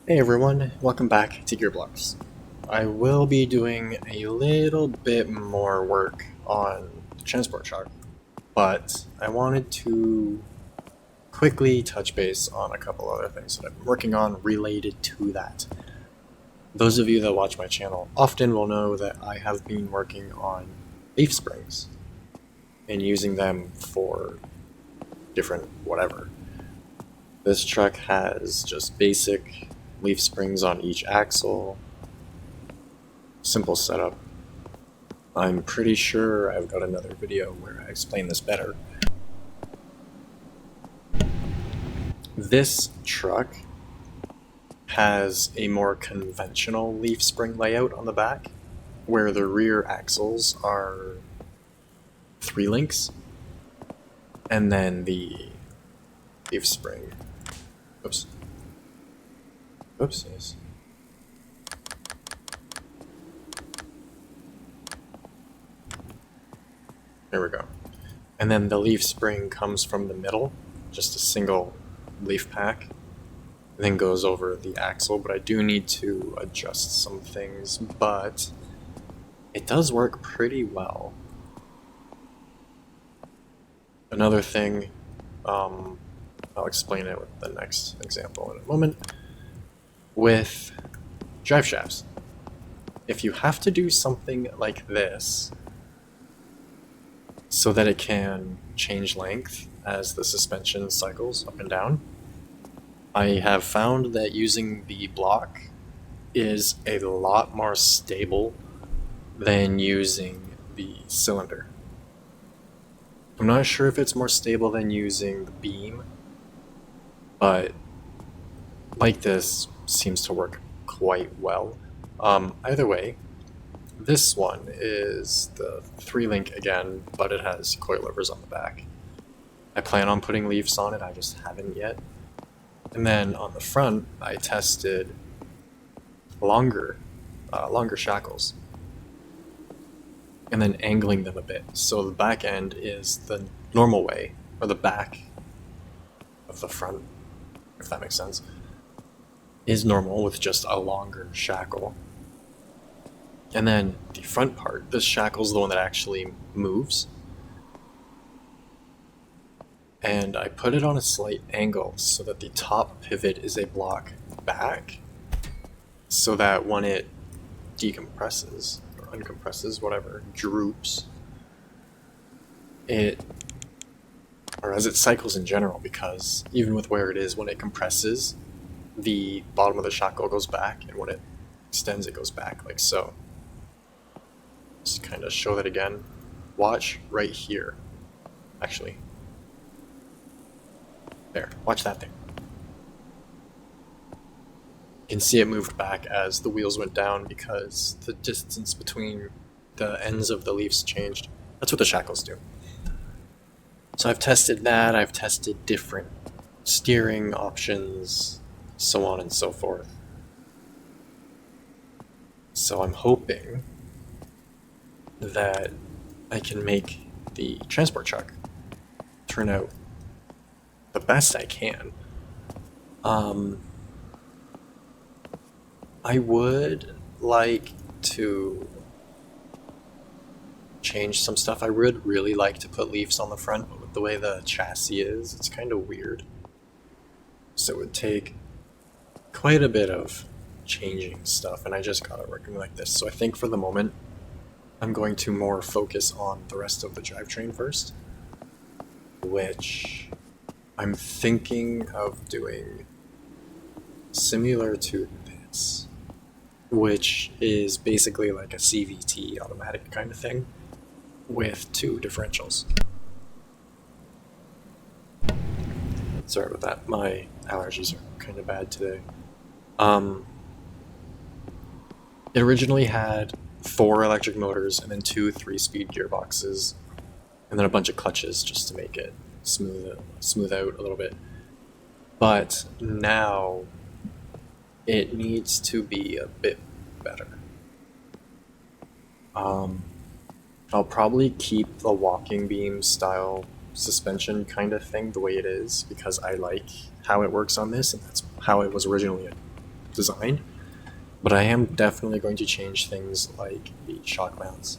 Hey everyone, welcome back to Gearblocks. I will be doing a little bit more work on the transport chart, but I wanted to quickly touch base on a couple other things that I've been working on related to that. Those of you that watch my channel often will know that I have been working on leaf springs and using them for different whatever. This truck has just basic leaf springs on each axle. Simple setup. I'm pretty sure I've got another video where I explain this better. This truck has a more conventional leaf spring layout on the back, where the rear axles are 3 links, and then the leaf spring. Oopsies. There we go. And then the leaf spring comes from the middle, just a single leaf pack, and then goes over the axle, but I do need to adjust some things, but it does work pretty well. Another thing, I'll explain it with the next example in a moment. With drive shafts, if you have to do something like this so that it can change length as the suspension cycles up and down, I have found that using the block is a lot more stable than using the cylinder. I'm not sure if it's more stable than using the beam, but like this seems to work quite well. Either way, this one is the 3-link again, but it has coilovers on the back. I plan on putting leaves on it, I just haven't yet. And then on the front, I tested longer shackles, and then angling them a bit. So the back end is the normal way, or the back of the front, if that makes sense, is normal with just a longer shackle. And then the front part, this shackle is the one that actually moves. And I put it on a slight angle so that the top pivot is a block back, so that when it decompresses, or uncompresses, whatever, droops, or as it cycles in general, because even with where it is, when it compresses, the bottom of the shackle goes back, and when it extends, it goes back, like so. Just kind of show that again. Watch right here. Actually. There. Watch that thing. You can see it moved back as the wheels went down because the distance between the ends of the leaves changed. That's what the shackles do. So I've tested that. I've tested different steering options, so on and so forth. So I'm hoping that I can make the transport truck turn out the best I can. I would like to change some stuff. I would really like to put leaves on the front, but with the way the chassis is, it's kind of weird. So it would take quite a bit of changing stuff, and I just got it working like this. So I think for the moment, I'm going to more focus on the rest of the drivetrain first, which I'm thinking of doing similar to this, which is basically like a CVT automatic kind of thing with 2 differentials. Sorry about that, my allergies are kind of bad today. It originally had 4 electric motors and then 2 3-speed gearboxes, and then a bunch of clutches just to make it smooth out a little bit. But now it needs to be a bit better. I'll probably keep the walking beam style suspension kind of thing the way it is, because I like how it works on this, and that's how it was originally design, but I am definitely going to change things like the shock mounts.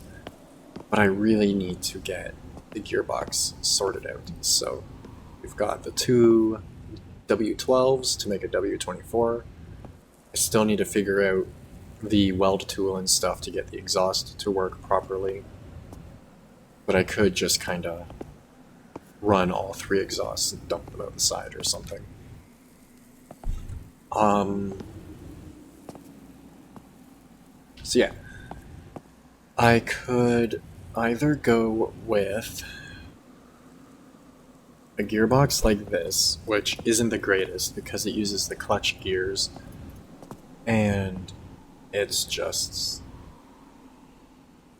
But I really need to get the gearbox sorted out. So we've got the two W12s to make a W24. I still need to figure out the weld tool and stuff to get the exhaust to work properly. But I could just kind of run all three exhausts and dump them out the side or something. So yeah, I could either go with a gearbox like this, which isn't the greatest because it uses the clutch gears, and it's just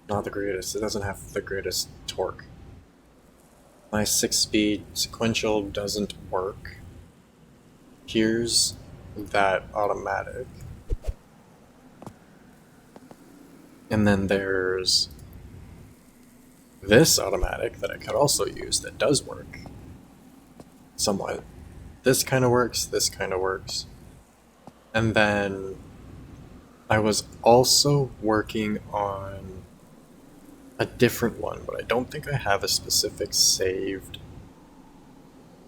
not the greatest. It doesn't have the greatest torque. My 6-speed sequential doesn't work. Here's that automatic. And then there's this automatic that I could also use that does work somewhat. This kind of works, this kind of works. And then I was also working on a different one, but I don't think I have a specific saved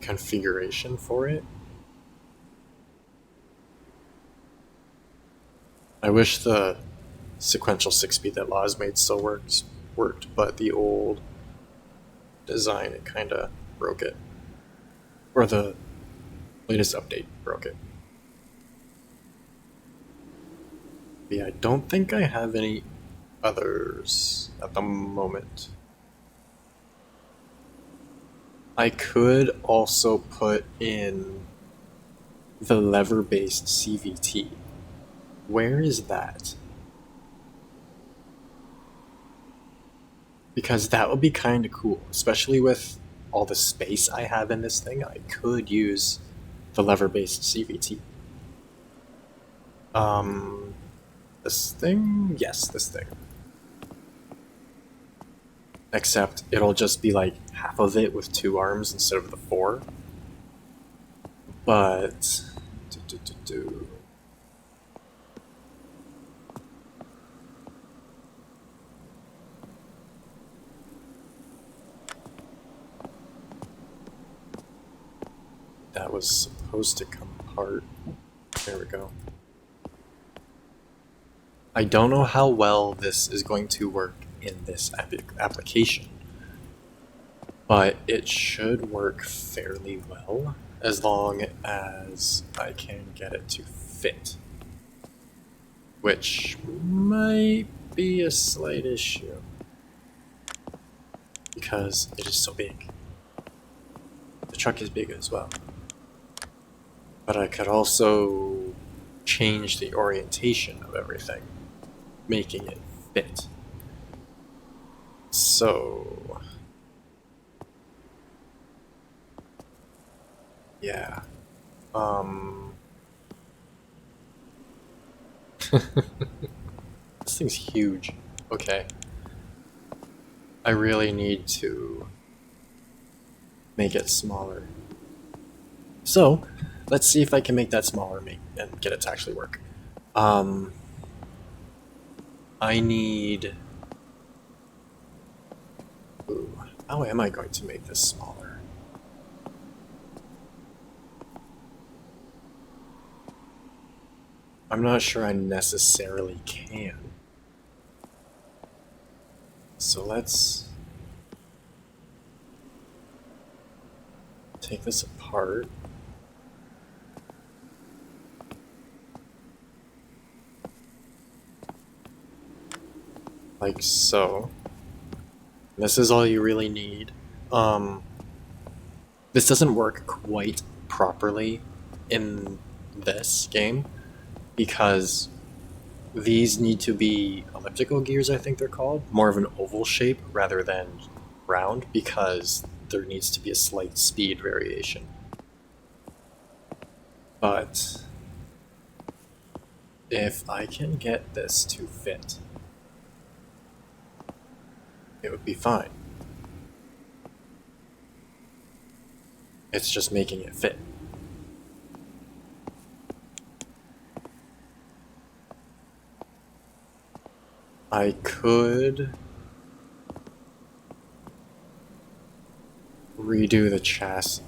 configuration for it. I wish the sequential 6-speed that Laws made still worked, but the old design, it kind of broke it. Or the latest update broke it. But yeah, I don't think I have any others at the moment. I could also put in the lever-based CVT. Where is that? Because that would be kind of cool, especially with all the space I have in this thing. I could use the lever-based CVT. This thing? Yes, this thing. Except it'll just be like half of it with 2 arms instead of the 4. But... that was supposed to come apart. There we go. I don't know how well this is going to work in this application, but it should work fairly well as long as I can get it to fit, which might be a slight issue because it is so big. The truck is big as well. But I could also change the orientation of everything, making it fit. So... yeah. This thing's huge. Okay. I really need to make it smaller. So, let's see if I can make that smaller and get it to actually work. I need... ooh, how am I going to make this smaller? I'm not sure I necessarily can. So let's take this apart. Like so. This is all you really need. This doesn't work quite properly in this game because these need to be elliptical gears, I think they're called, more of an oval shape rather than round because there needs to be a slight speed variation. But if I can get this to fit, it would be fine. It's just making it fit. I could redo the chassis.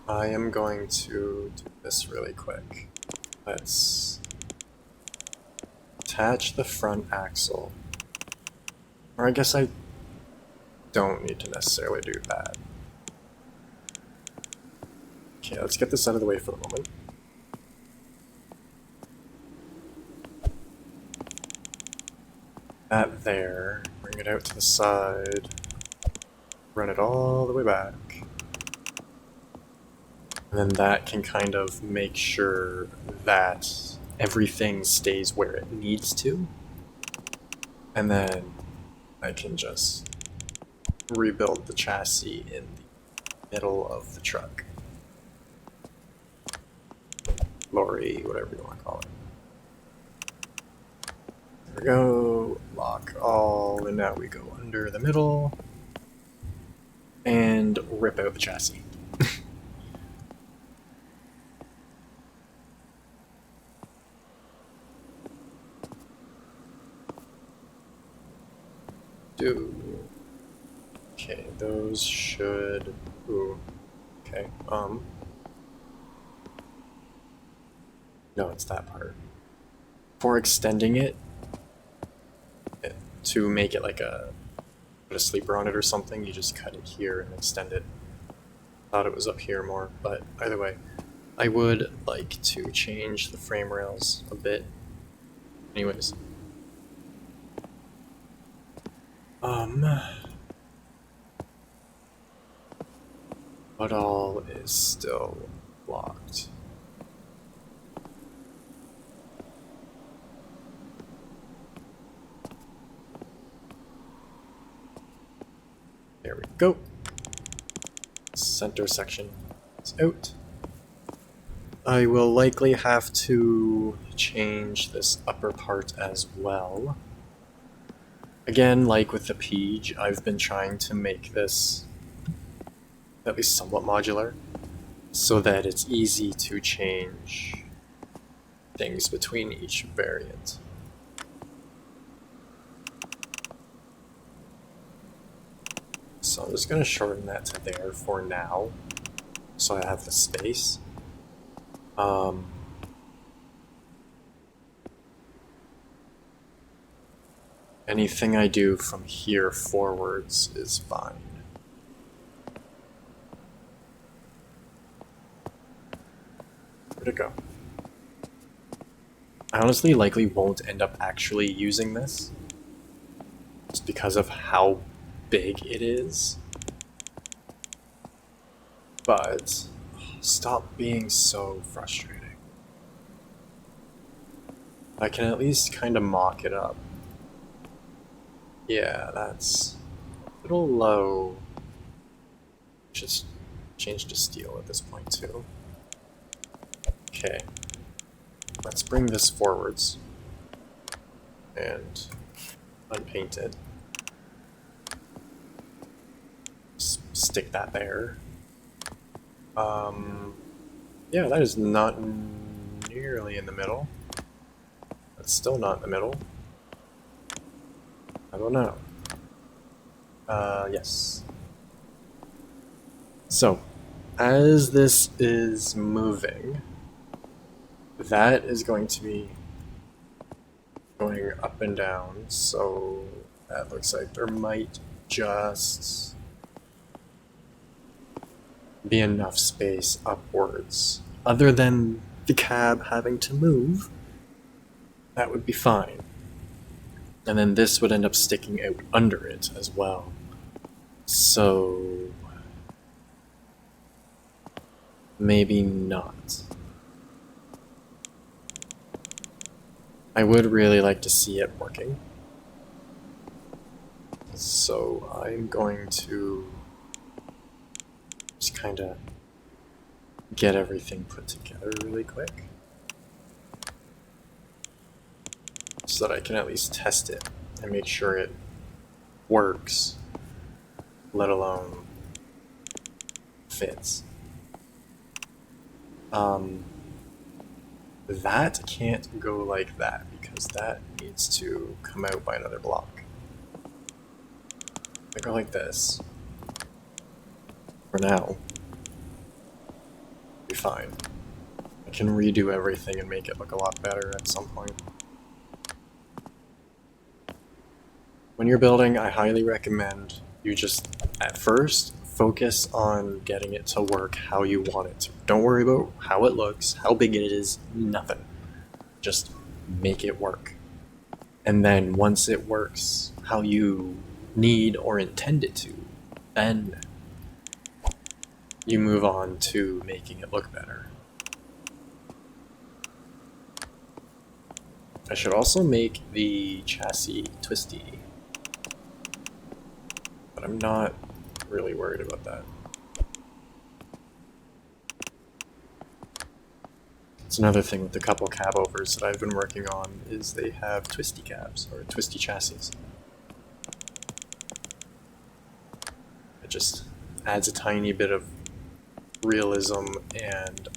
I am going to do this really quick. Let's attach the front axle. Or I guess I don't need to necessarily do that. Okay, let's get this out of the way for the moment. That there, bring it out to the side, run it all the way back. And then that can kind of make sure that everything stays where it needs to. And then I can just rebuild the chassis in the middle of the truck. Lorry, whatever you want to call it. There we go, lock all, and now we go under the middle and rip out the chassis. Okay, those should... Ooh. Okay, no, it's that part. For extending it, to make it like put a sleeper on it or something, you just cut it here and extend it. Thought it was up here more, but either way. I would like to change the frame rails a bit. Anyways. What all is still locked? There we go. Center section is out. I will likely have to change this upper part as well. Again, like with the Peach, I've been trying to make this at least somewhat modular so that it's easy to change things between each variant. So I'm just going to shorten that to there for now, so I have the space. Anything I do from here forwards is fine. Where'd it go? I honestly likely won't end up actually using this, just because of how big it is. But stop being so frustrating. I can at least kind of mock it up. Yeah, that's a little low. Just change to steel at this point too. Okay, let's bring this forwards and unpaint it. Stick that there. Yeah, that is not nearly in the middle. That's still not in the middle. I don't know. Yes. So, as this is moving, that is going to be going up and down, so that looks like there might just be enough space upwards. Other than the cab having to move, that would be fine. And then this would end up sticking out under it as well. So maybe not. I would really like to see it working. So I'm going to just kind of get everything put together really quick, so that I can at least test it and make sure it works, let alone fits. That can't go like that because that needs to come out by another block. I go like this. For now, be fine. I can redo everything and make it look a lot better at some point. When you're building, I highly recommend you just, at first, focus on getting it to work how you want it to. Don't worry about how it looks, how big it is, nothing. Just make it work. And then once it works how you need or intend it to, then you move on to making it look better. I should also make the chassis twisty, but I'm not really worried about that. It's another thing with the couple cab overs that I've been working on is they have twisty cabs or twisty chassis. It just adds a tiny bit of realism and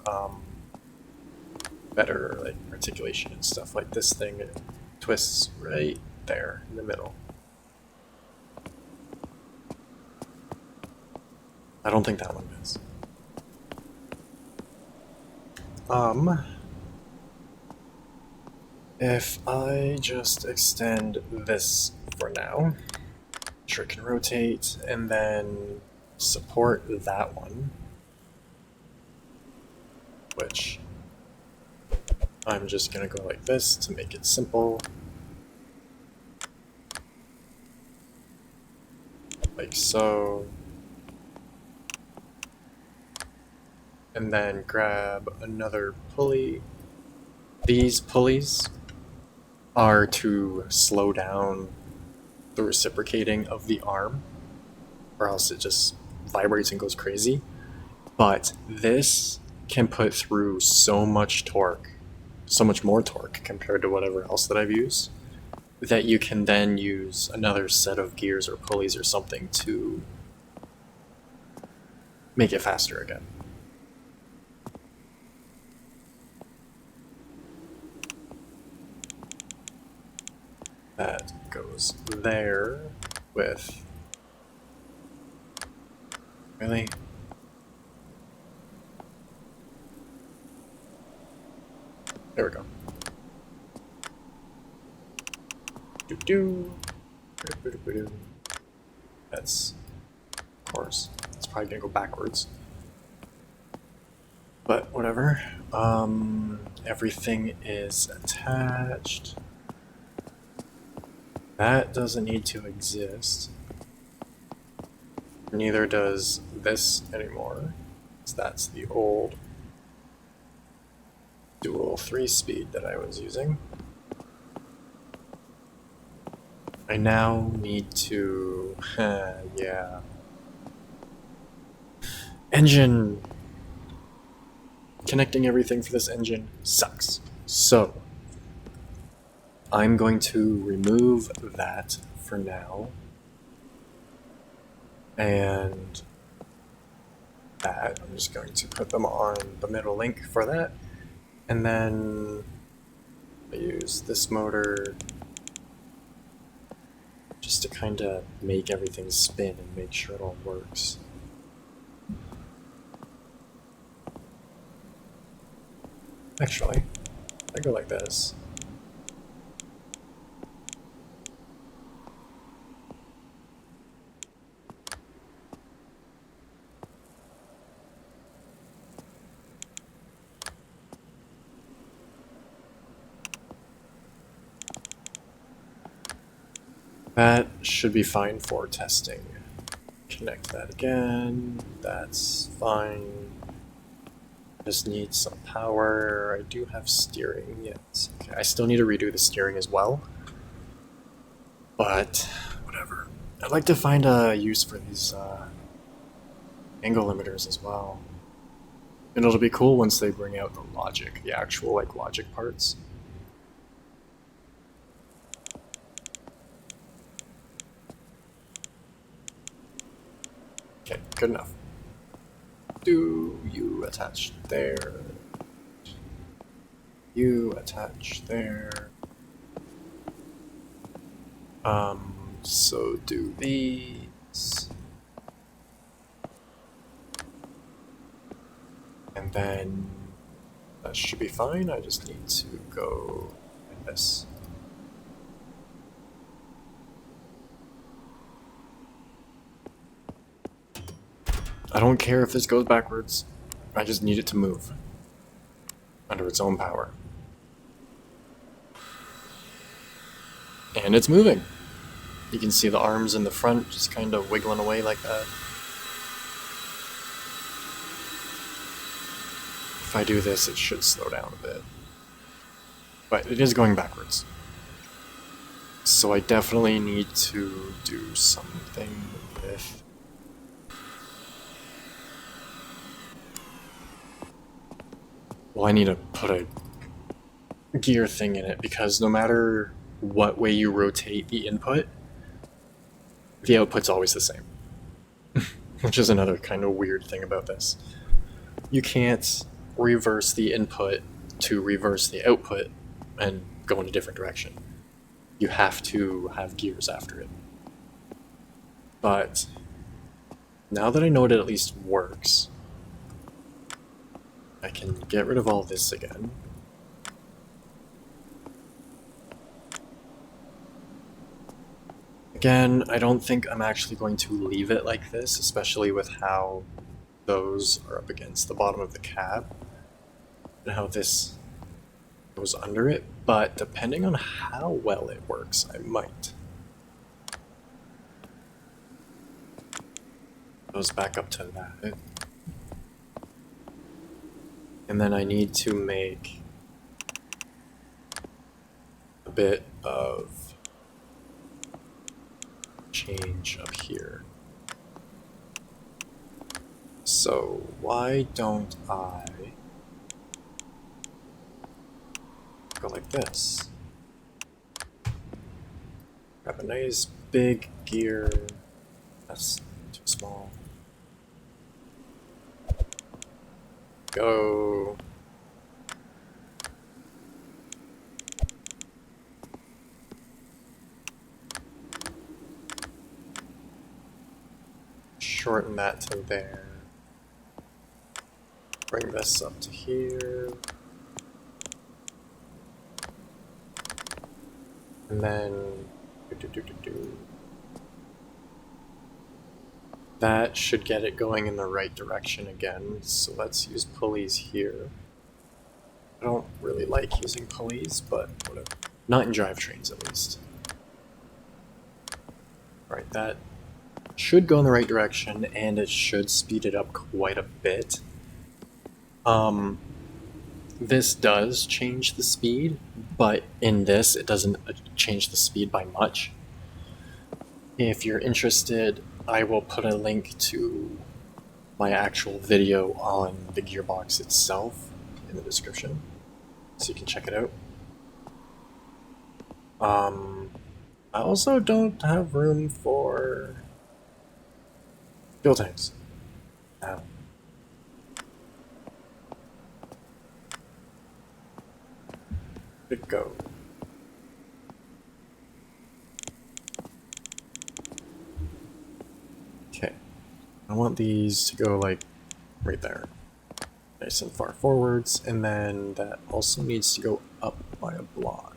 better like articulation and stuff. Like this thing, it twists right there in the middle. I don't think that one does. If I just extend this for now, sure it can rotate and then support that one, which I'm just gonna go like this to make it simple. Like so. And then grab another pulley. These pulleys are to slow down the reciprocating of the arm, or else it just vibrates and goes crazy. But this can put through so much torque, so much more torque compared to whatever else that I've used, that you can then use another set of gears or pulleys or something to make it faster again. That goes there with... Really? There we go. That's, of course, it's probably gonna go backwards. But whatever. Everything is attached. That doesn't need to exist. Neither does this anymore, because that's the old dual 3-speed that I was using. I now need to... yeah. Engine! Connecting everything for this engine sucks. So, I'm going to remove that for now. And that, I'm just going to put them on the middle link for that. And then I use this motor just to kind of make everything spin and make sure it all works. Actually, I go like this. That should be fine for testing. Connect that again. That's fine. Just need some power. I do have steering, yes. Okay, I still need to redo the steering as well. But, whatever. I'd like to find a use for these angle limiters as well. And it'll be cool once they bring out the logic, the actual like logic parts. Okay, good enough. Do you attach there? You attach there. So do these. And then that should be fine. I just need to go like this. I don't care if this goes backwards. I just need it to move under its own power. And it's moving. You can see the arms in the front just kind of wiggling away like that. If I do this, it should slow down a bit. But it is going backwards. So I definitely need to do something with... Well, I need to put a gear thing in it, because no matter what way you rotate the input, the output's always the same. Which is another kind of weird thing about this. You can't reverse the input to reverse the output and go in a different direction. You have to have gears after it. But now that I know it at least works, I can get rid of all this again. Again, I don't think I'm actually going to leave it like this, especially with how those are up against the bottom of the cab and how this goes under it, but depending on how well it works, I might. Goes back up to that. And then I need to make a bit of change up here. So why don't I go like this? Grab a nice big gear. That's too small. Go. Shorten that to there. Bring this up to here. And then that should get it going in the right direction again. So let's use pulleys here. I don't really like using pulleys, but whatever. Not in drivetrains, at least. Alright, that should go in the right direction, and it should speed it up quite a bit. This does change the speed, but in this, it doesn't change the speed by much. If you're interested, I will put a link to my actual video on the gearbox itself in the description, so you can check it out. I also don't have room for fuel tanks now. Good go. Okay, I want these to go like right there, nice and far forwards, and then that also needs to go up by a block.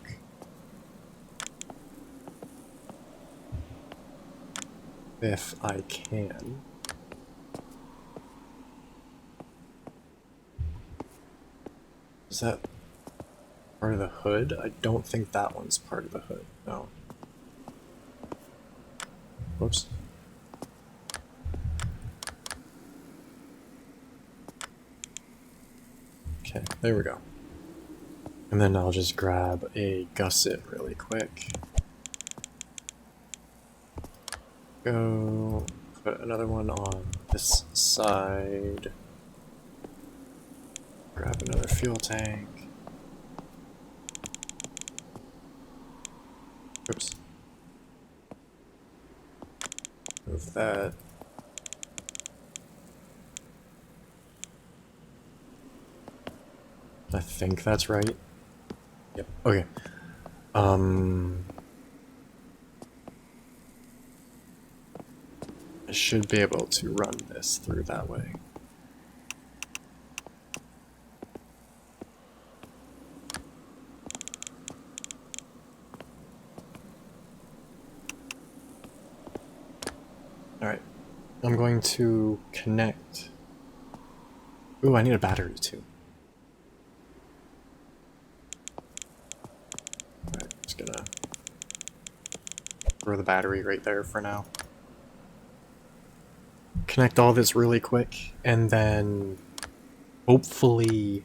If I can. Is that part of the hood? I don't think that one's part of the hood. No. Whoops. Okay, there we go. And then I'll just grab a gusset really quick. Go put another one on this side. Grab another fuel tank. Oops. Move that. I think that's right. Yep. Okay. I should be able to run this through that way. Alright. I'm going to connect. Ooh, I need a battery too. Alright, just gonna throw the battery right there for now. Connect all this really quick, and then hopefully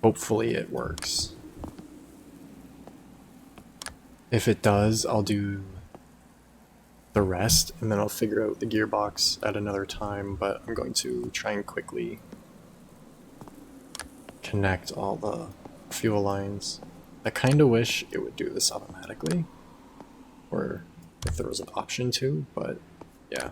it works. If it does, I'll do the rest, and then I'll figure out the gearbox at another time, but I'm going to try and quickly connect all the fuel lines. I kind of wish it would do this automatically, or if there was an option to, but yeah.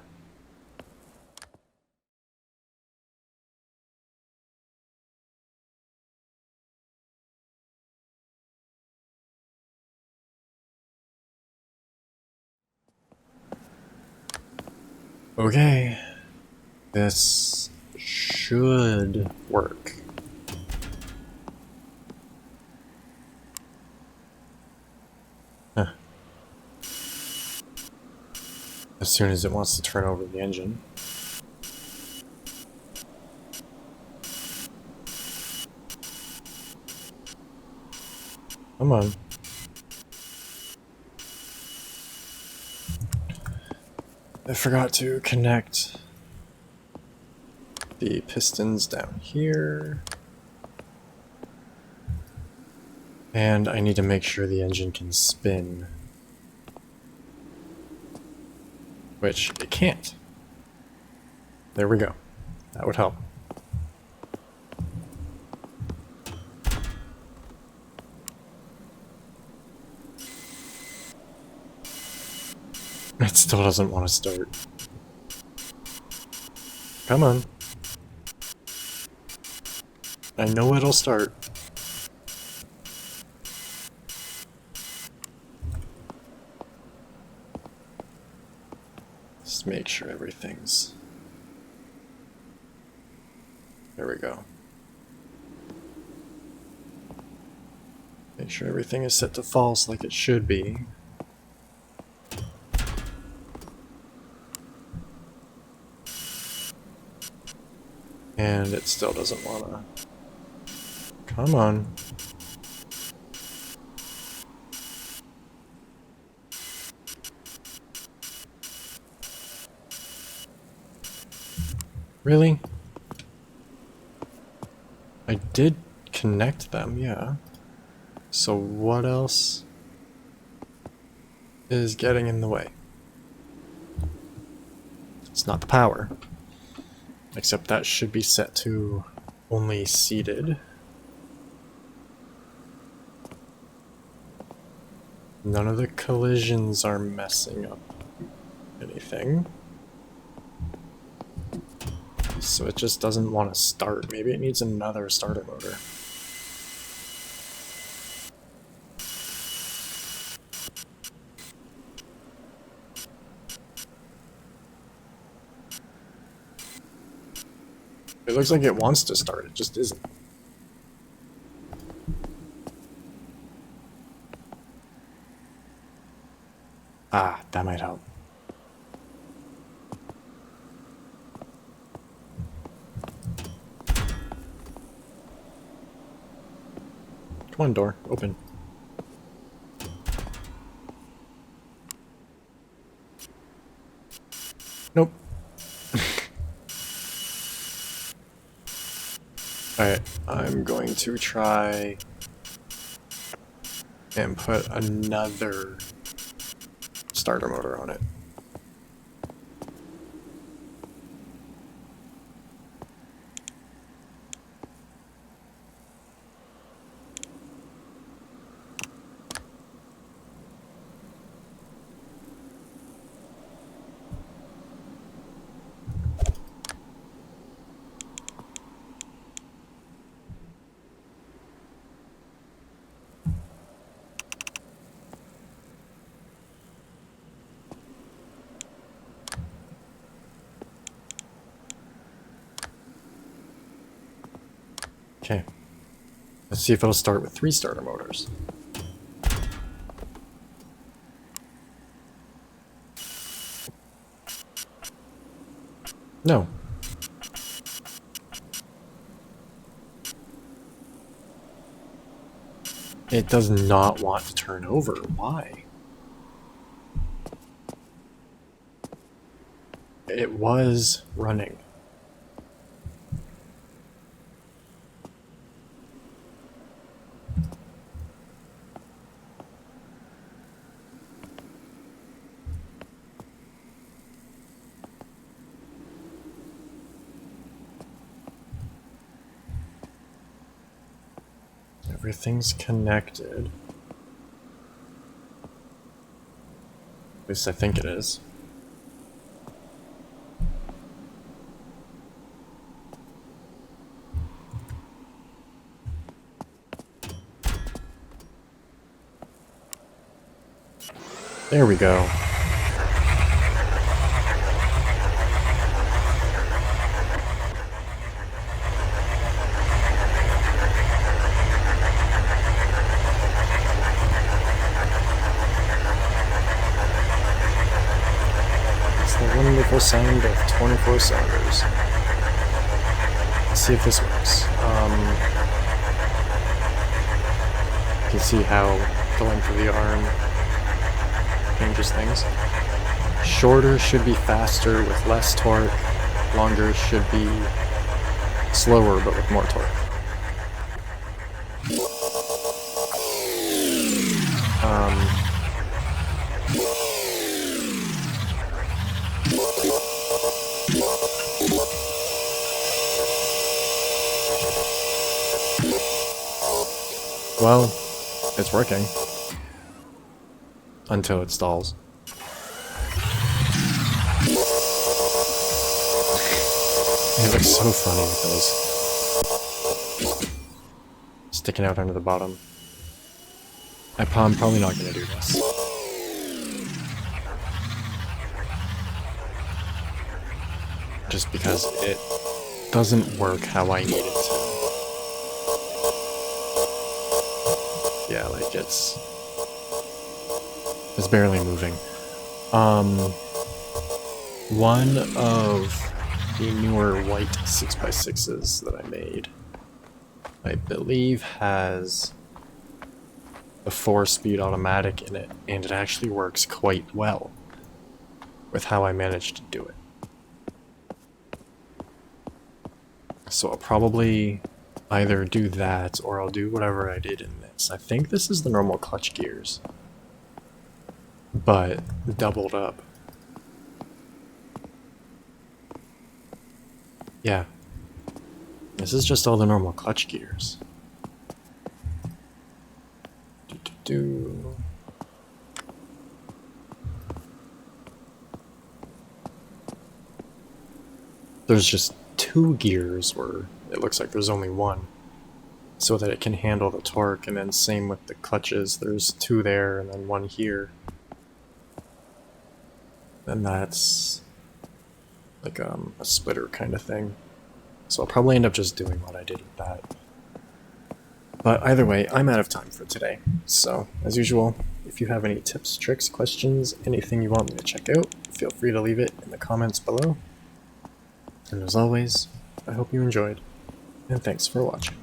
Okay, this should work. Huh. As soon as it wants to turn over the engine. Come on. I forgot to connect the pistons down here. And I need to make sure the engine can spin. Which it can't. There we go. That would help. It still doesn't want to start. Come on. I know it'll start. Just make sure everything's... There we go. Make sure everything is set to false like it should be. And it still doesn't wanna. Come on. Really? I did connect them, yeah. So what else is getting in the way? It's not the power. Except that should be set to only seated. None of the collisions are messing up anything. So it just doesn't want to start. Maybe it needs another starter motor. It looks like it wants to start, it just isn't. Ah, that might help. Come on, door, open. Nope. Alright, I'm going to try and put another starter motor on it. Okay. Let's see if it'll start with 3 starter motors. No. It does not want to turn over. Why? It was running. Everything's connected. At least I think it is. There we go. Wonderful sound of 24 cylinders. Let's see if this works. You can see how the length of the arm changes things. Shorter should be faster with less torque. Longer should be slower but with more torque. Well, it's working. Until it stalls. It looks so funny with those sticking out under the bottom. I'm probably not gonna do this. Just because it doesn't work how I need it to. Yeah, like it's barely moving. One of the newer white 6x6s that I made, I believe has a 4-speed automatic in it, and it actually works quite well with how I managed to do it. So I'll probably either do that or I'll do whatever I did in this. I think this is the normal clutch gears, but doubled up. Yeah, this is just all the normal clutch gears. There's just 2 gears where it looks like there's only 1, so that it can handle the torque, and then same with the clutches, there's 2 there and then 1 here. And that's like a splitter kind of thing. So I'll probably end up just doing what I did with that. But either way, I'm out of time for today. So, as usual, if you have any tips, tricks, questions, anything you want me to check out, feel free to leave it in the comments below. And as always, I hope you enjoyed, and thanks for watching.